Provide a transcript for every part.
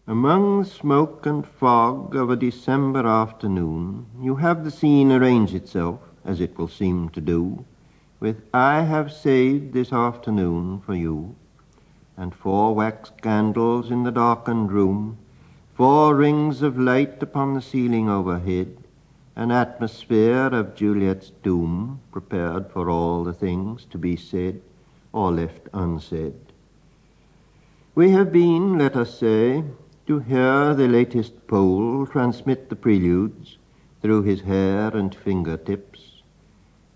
Among the smoke and fog of a December afternoon, you have the scene arrange itself, as it will seem to do, with "I have saved this afternoon for you," and 4 wax candles in the darkened room, 4 rings of light upon the ceiling overhead, an atmosphere of Juliet's doom, prepared for all the things to be said or left unsaid. We have been, let us say, to hear the latest Pole transmit the preludes through his hair and fingertips.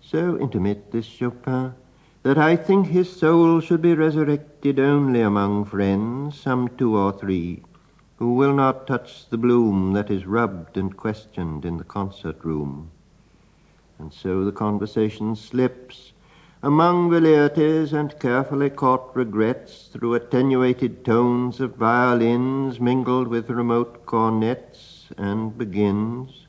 So intimate, this Chopin, that I think his soul should be resurrected only among friends, some 2 or 3, who will not touch the bloom that is rubbed and questioned in the concert room. And so the conversation slips among velleities and carefully caught regrets through attenuated tones of violins mingled with remote cornets, and begins.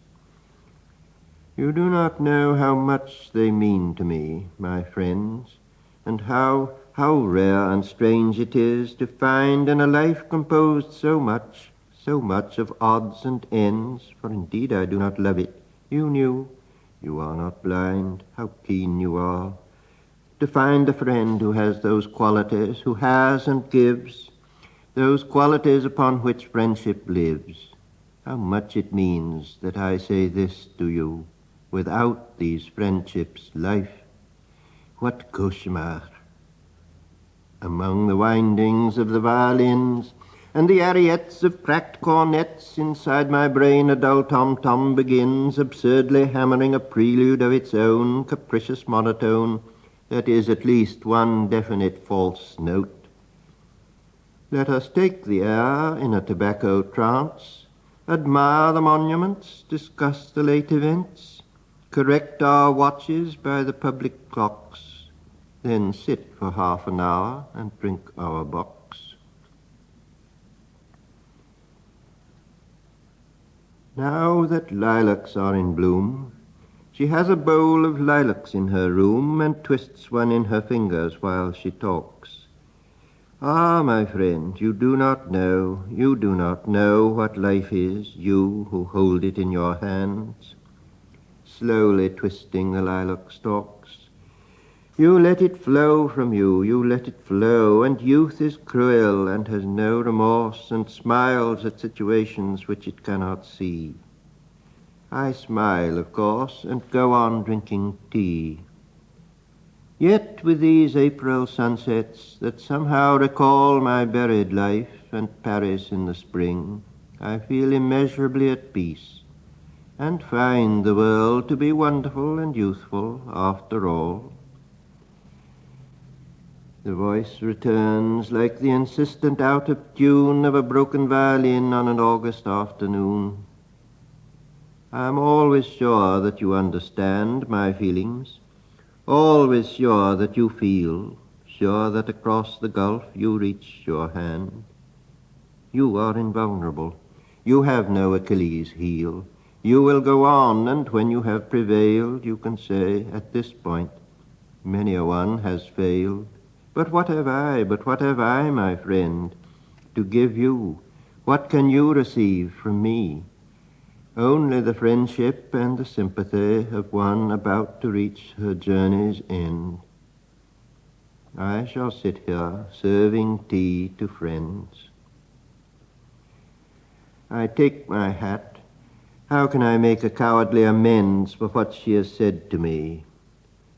You do not know how much they mean to me, my friends, and how rare and strange it is to find in a life composed so much of odds and ends, for indeed I do not love it. You knew. You are not blind. How keen you are. To find a friend who has those qualities, who has and gives, those qualities upon which friendship lives. How much it means that I say this to you. Without these friendships, life, what cauchemar! Among the windings of the violins and the ariettes of cracked cornets, inside my brain a dull tom-tom begins, absurdly hammering a prelude of its own capricious monotone, that is at least one definite false note. Let us take the air in a tobacco trance, admire the monuments, discuss the late events, correct our watches by the public clocks, then sit for half an hour and drink our box. Now that lilacs are in bloom, she has a bowl of lilacs in her room and twists one in her fingers while she talks. Ah, my friend, you do not know what life is, you who hold it in your hands, slowly twisting the lilac stalks. You let it flow from you, you let it flow, and youth is cruel and has no remorse and smiles at situations which it cannot see. I smile, of course, and go on drinking tea. Yet with these April sunsets that somehow recall my buried life and Paris in the spring, I feel immeasurably at peace, and find the world to be wonderful and youthful after all. The voice returns like the insistent out of tune of a broken violin on an August afternoon. I am always sure that you understand my feelings, always sure that you feel, sure that across the gulf you reach your hand. You are invulnerable. You have no Achilles heel. You will go on, and when you have prevailed, you can say, at this point, many a one has failed. But what have I, my friend, to give you? What can you receive from me? Only the friendship and the sympathy of one about to reach her journey's end. I shall sit here serving tea to friends. I take my hat. How can I make a cowardly amends for what she has said to me?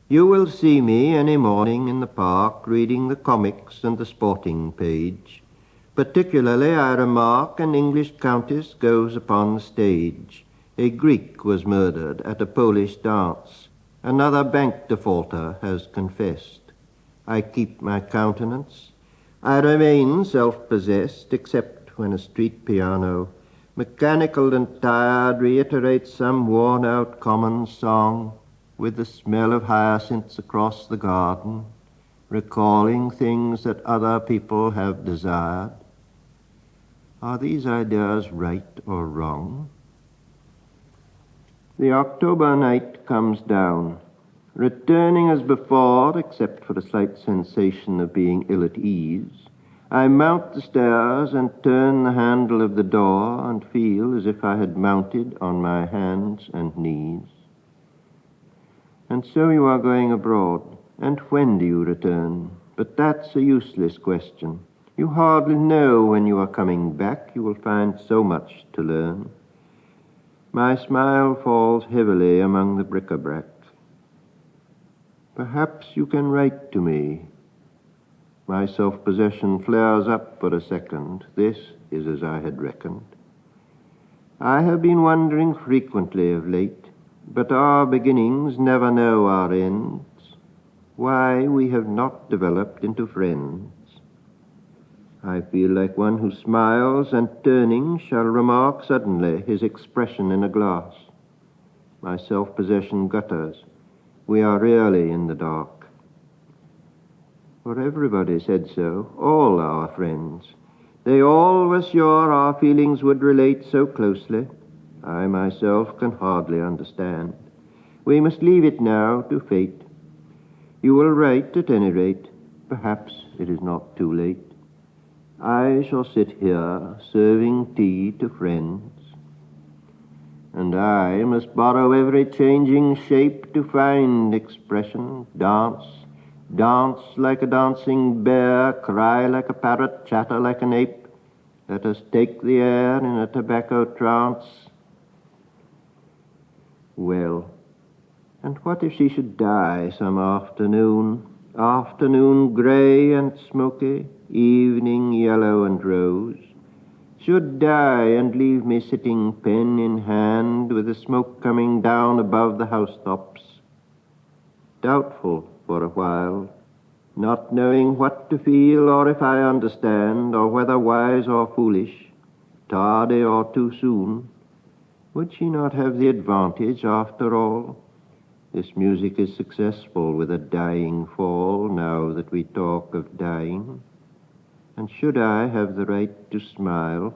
You will see me any morning in the park reading the comics and the sporting page. Particularly, I remark, an English countess goes upon the stage. A Greek was murdered at a Polish dance. Another bank defaulter has confessed. I keep my countenance. I remain self-possessed, except when a street piano, mechanical and tired, reiterates some worn-out common song with the smell of hyacinths across the garden, recalling things that other people have desired. Are these ideas right or wrong? The October night comes down, returning as before, except for a slight sensation of being ill at ease, I mount the stairs and turn the handle of the door and feel as if I had mounted on my hands and knees. And so you are going abroad, and when do you return? But that's a useless question. You hardly know when you are coming back. You will find so much to learn. My smile falls heavily among the bric-a-brac. Perhaps you can write to me. My self-possession flares up for a second. This is as I had reckoned. I have been wondering frequently of late, but our beginnings never know our ends, why we have not developed into friends. I feel like one who smiles and turning shall remark suddenly his expression in a glass. My self-possession gutters. We are really in the dark. For everybody said so, all our friends. They all were sure our feelings would relate so closely. I myself can hardly understand. We must leave it now to fate. You will write at any rate. Perhaps it is not too late. I shall sit here serving tea to friends. And I must borrow every changing shape to find expression, dance like a dancing bear, cry like a parrot, chatter like an ape. Let us take the air in a tobacco trance. Well, and what if she should die some afternoon grey and smoky, evening yellow and rose, should die and leave me sitting pen in hand with the smoke coming down above the housetops, doubtful for a while, not knowing what to feel or if I understand, or whether wise or foolish, tardy or too soon. Would she not have the advantage after all? This music is successful with a dying fall, now that we talk of dying. And should I have the right to smile?